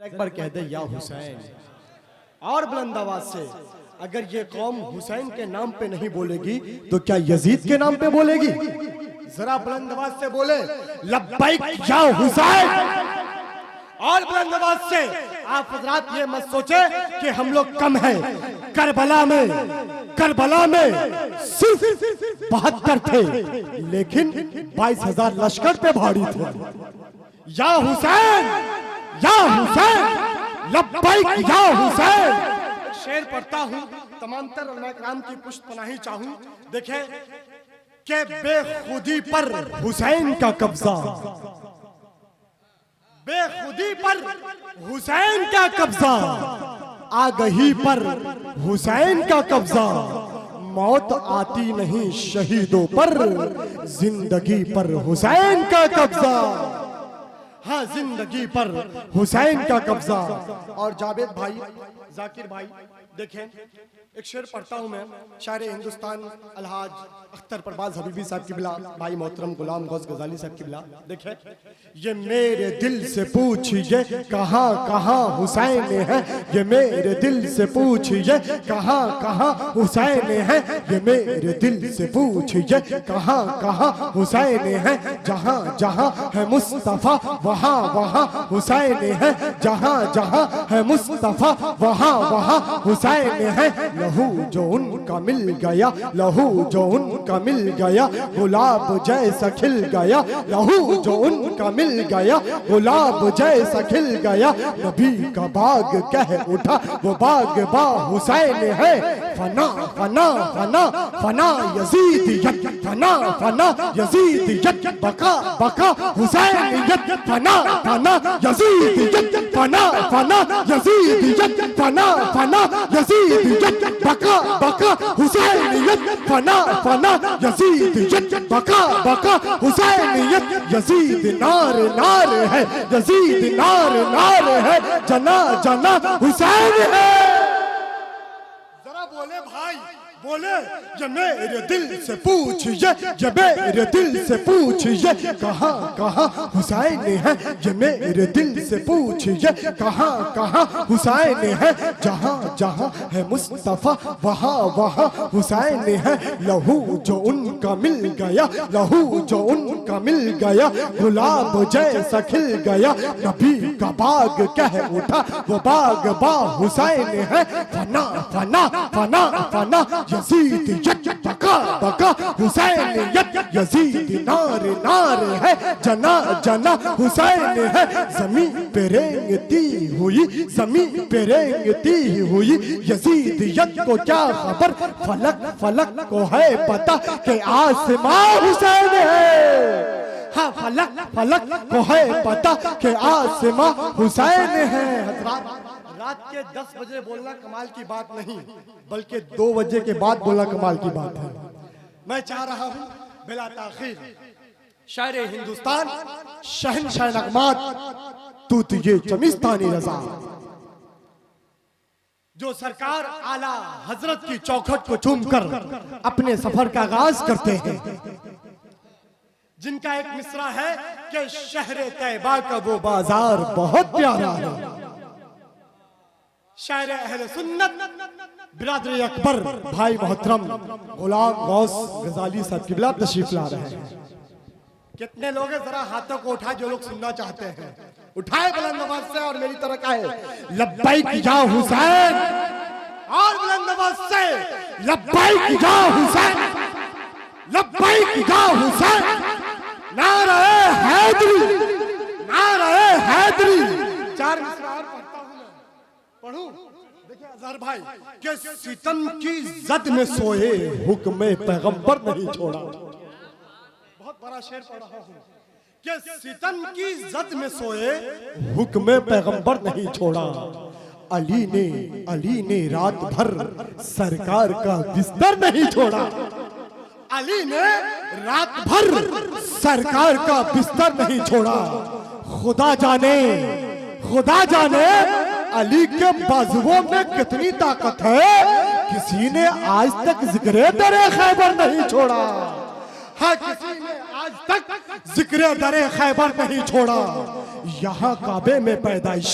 एक बार कह दे या हुसैन और बुलंद आवाज से। अगर ये कौम हुसैन के नाम पे नहीं बोलेगी तो क्या यजीद के नाम पे बोलेगी? जरा बुलंद आवाज से बोले लब्बैक या हुसैन। और बुलंद आवाज से आप हजरात ये मत सोचे कि हम लोग कम हैं। करबला में सिर्फ 72 थे, लेकिन 22,000 लश्कर पे भारी थे। या हुसैन, या हुसैन, लब्बैक या हुसैन। शेर पढ़ता हूँ, तमाम तर उलमा किराम की पुष्टपनाही चाहूं। देखें कि बेखुदी पर हुसैन का कब्जा, बेखुदी पर हुसैन का कब्जा, आगही पर हुसैन का कब्जा। मौत आती नहीं शहीदों पर, जिंदगी पर हुसैन का कब्जा। हाँ, जिंदगी पर हुसैन का कब्जा। और जावेद भाई, जाकिर भाई, देखें एक शेर पढ़ता हूं मैं, शायर हिंदुस्तान अलहाज अख्तर परवाज हबीबी साहब की बिला, भाई मोहतरम गुलाम गौस गजाली साहब की बिला। देखें, ये मेरे दिल से पूछिए कहाँ कहाँ हुसैन है, ये मेरे दिल से पूछिए कहाँ कहाँ हुसैन है, ये मेरे दिल से पूछिए कहाँ कहाँ हुसैन है। जहाँ जहाँ है मुस्तफा वहाँ वहाँ हुसैन है, जहाँ जहाँ है मुस्तफा वहाँ वहाँ हुसैन है। लहू जो उनका मिल गया, लहू जो उनका मिल गया, गुलाब जैसा खिल गया, लहू जो उनका मिल गया, गुलाब जैसा खिल गया। नबी का बाग कह उठा वो बाग बा हुसैन है। फना फना फना फना यजीदियत, फना फना यजीदियत, बका बका हुसैनियत, फना फना यजीदियत, फना फना यजीदियत, फना फना यजीदियत, बका बका हुसैनियत, फना फना यजीदियत, बका बका हुसैनियत। यजीद नार नार है, यजीद नार नार है, जना जना हुसैन है। जरा बोले भाई, बोले ये मेरे दिल से पूछिए, ये मेरे दिल से पूछिए कहाँ कहाँ हुसैन है, ये मेरे दिल से पूछिए कहाँ कहाँ हुसैन है। जहाँ जहाँ है मुस्तफा वहाँ वहाँ हुसैन है। लहू जो उनका मिल गया, लहू जो उनका मिल गया, गुलाब जैसा खिल गया। नबी का बाग कह उठा वो बाग बा हुसैन है। फना फना फना फना यजीदियत, बका बका हुसैनियत, यजीद नार नार है, जना जना हुसैन है। जमीन पे रेंगती हुई, जमीन पे रेंगती हुई यजीदियत को क्या खबर, फलक फलक को है पता कि आसमां हुसैन है। हाँ, फलक फलक को है पता कि आसमां हुसैन है। रात के 10 बजे बोलना कमाल की बात नहीं, बल्कि 2 बजे के बाद बोलना कमाल की बात है। मैं चाह रहा हूं बिला ताखीर शायर हिंदुस्तान, शहंशाह नगमात तूतिए चमिस्तानी रजा, जो सरकार आला हजरत की चौखट को चूमकर अपने सफर का आगाज करते हैं, जिनका एक मिसरा है कि शहर तैयबा का वो बाजार बहुत प्यारा है। शायर अहले सुन्नत बिरादरी अकबर भाई मोहतरम गुलाम गौस गजाली साहब की बिला तशरीफ ला रहे हैं। कितने लोग हैं, जरा हाथों को उठाए जो लोग सुनना चाहते हैं, उठाए बुलंद आवाज से और मेरी तरह कहे लब्बैक या हुसैन। और बुलंद आवाज से लब्बैक या हुसैन, लब्बैक या हुसैन। नारे हैदरी, नारे हैदरी। 4 मिसरा और पढ़ता हूं मैं, पढ़ूं। देखिए अजहर भाई, कि सितम की जद में सोए हुक्म पैगंबर नहीं छोड़ा। बहुत बड़ा शेर पढ़ रहा हूं कि सितम की जद में सोए हुक्म पैगंबर नहीं छोड़ा। अली ने रात भर सरकार का बिस्तर नहीं छोड़ा। अली ने रात भर सरकार का बिस्तर नहीं छोड़ा। खुदा जाने, खुदा जाने अली के बाजुओं में कितनी ताकत है, किसी ने आज तक जिक्र दरे खैबर नहीं छोड़ा। हाँ, किसी ने आज तक जिक्र दरे खैबर नहीं छोड़ा। यहाँ काबे में पैदाइश,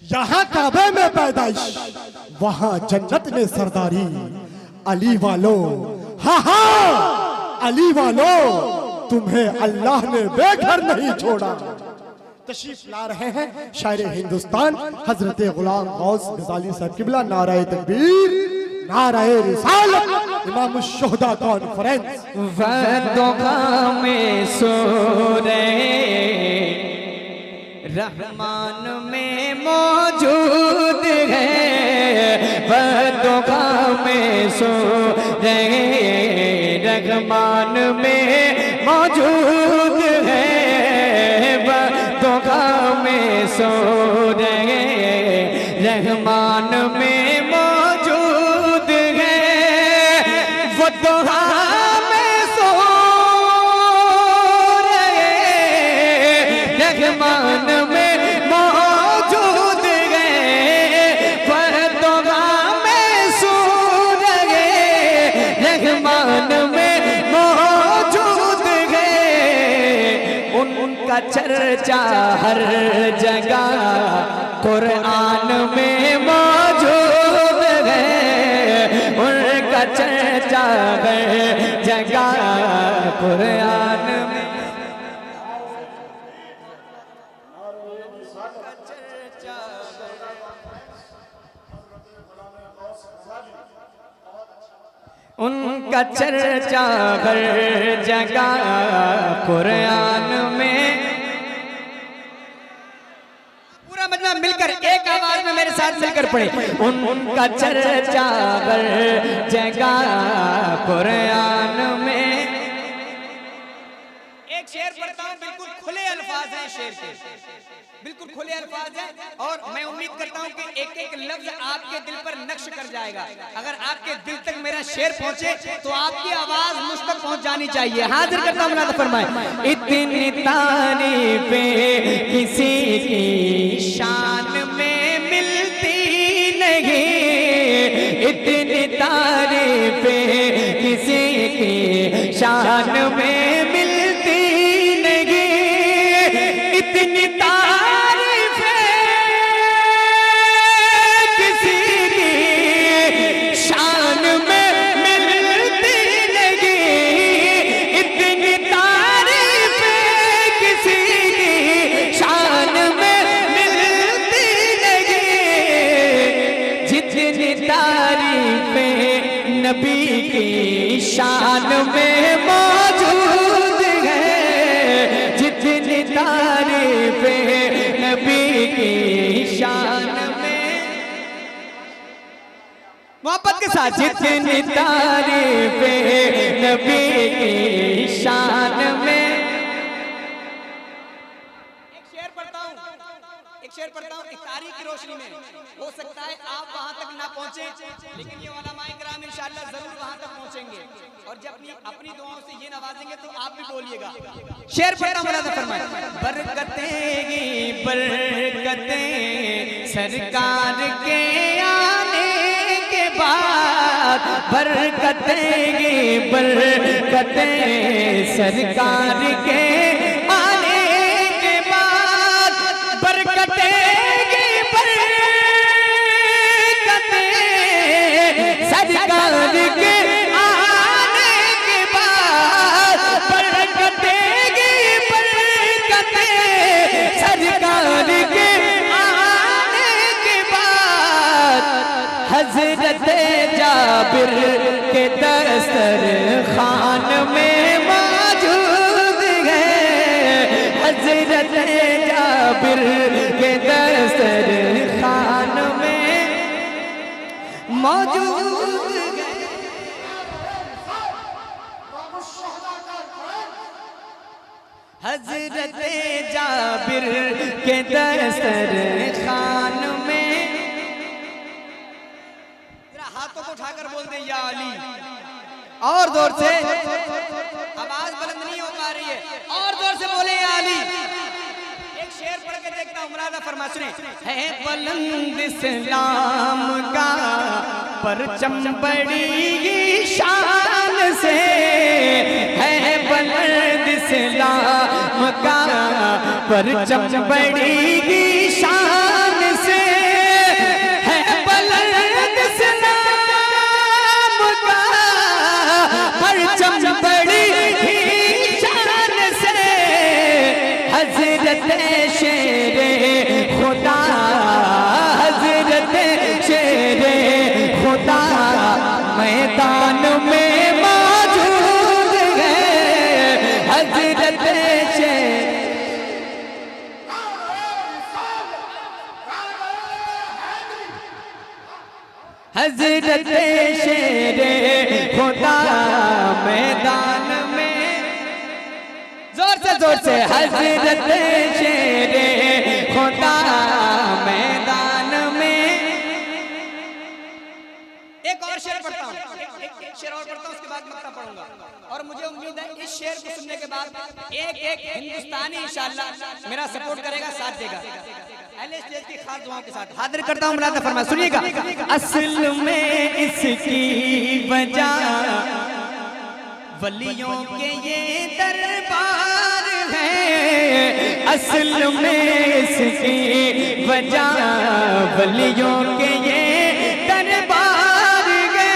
यहाँ काबे में पैदाइश, वहाँ जन्नत में सरदारी। अली वालों, हाँ हाँ अली वालों, तुम्हें अल्लाह ने बेघर नहीं छोड़ा। तशरीफ ला रहे हैं शायर हिंदुस्तान हजरत गुलाम गौस गजाली साहब किबला। नाराए तकबीर, नाराए रिसालत, इमाम शुहदा कॉन्फ्रेंस। में सूरे रहमान में मौजूद है, वदुआ में सूरे रहमान में मौजूद है, वदुआ में सूरे रहमान में मौजूद है, वदुआ में सूरे रहमान में मौजूद है, वदुआ में सूरे रहमान में मौजूद है। उनका चर्चा हर जगह कुरान में मौजूद है, उनका चर्चा हर जगह कुरान में। उनका चर्चा हर जगह कुरान में। पूरा मजमा मिलकर एक आवाज में मेरे साथ मिलकर पढ़े। उनका चर्चा हर जगह कुरान में। एक शेर पढ़ता हूँ, बिल्कुल खुले अल्फाज हैं शेर के, बिल्कुल खुले अल्फाज हैं, और मैं उम्मीद करता हूँ कि एक एक लफ्ज आपके दिल पर नक्श कर जाएगा। अगर आपके दिल तक मेरा शेर पहुंचे तो आपकी आवाज मुझ तक पहुंच जानी चाहिए। हाजिर करता हूँ, मुलाज़ा फरमाए। इतनी तारीफें किसी की शान में मिलती नहीं, इतनी तारीफें किसी की शान में मिलती नहीं, इतनी तारीफें किसी की शान में मिलती नहीं, इतनी तारीफें किसी की शान में मिलती नहीं, जितनी तारीफें नबी की शान में मौजूद है, जितनी तारीफें नबी की शान में। मोहब्बत के साथ, जितनी तारीफें नबी की शान में। एक शेर पढ़ता हूँ, एक शेर पढ़ता हूँ, एक तारीख की रोशनी में। हो सकता है आप वहां तक ना पहुंचे, लेकिन ये उलमाए किराम इंशाअल्लाह जरूर वहां तक पहुंचेंगे, और जब अपनी दुआओं से ये नवाजेंगे तो आप भी बोलिएगा। शेर पढ़ता हूं, मुलाज़ा फरमाए। बरकतें ही बरकतें सरकार के आने के बाद, बरकतें ही बरकतें सरकार के आने के बाद, बरकतें ही बरकतें सरकार के आने के बाद, बरकतें ही बरकतें सरकार के आने के बाद, हजरत जाबिर के दस्तरखान में मौजूद है, हजरत जाबिर के दस्तरखान में मौजूद है। हजरत जाबिर के दस्तरखान में। हाथों को उठाकर बोल दे या अली, और जोर से, आवाज बुलंद नहीं हो पा रही है, और जोर से बोले या अली। एक शेर पढ़ के देखता हूँ, मुलाज़ा फरमा सुने। है बुलंद इस्लाम का परचम बड़ी शान से, है बुलंद इस्लाम का परचम बड़ी शान से, मैदान में मौजूद है हजरत शेर। हजरत शेरे खुदा मैदान में, जोर से हजरत शेरे खुदा मैदान में। एक और शेर पढ़ता हूँ, एक शेर और पढ़ता हूँ, उसके बाद मक्ता पढ़ूंगा। और मुझे उम्मीद है इस शेर को सुनने के बाद एक हिंदुस्तानी इंशाअल्लाह मेरा सपोर्ट करेगा, साथ देगा। पहले स्टेज की खास दुआओं के साथ हाजिर करता हूँ मुलाज़ा फरमाए, सुनिएगा। असल में इसकी वजह वलियों के ये दरबार है। असल में इसकी वजह वलियों के ये दरबार है।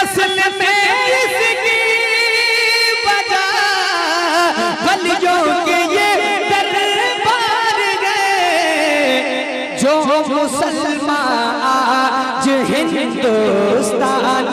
असल में इसकी वजह वलियों के ये जो मुसलमान आज हिंदुस्तान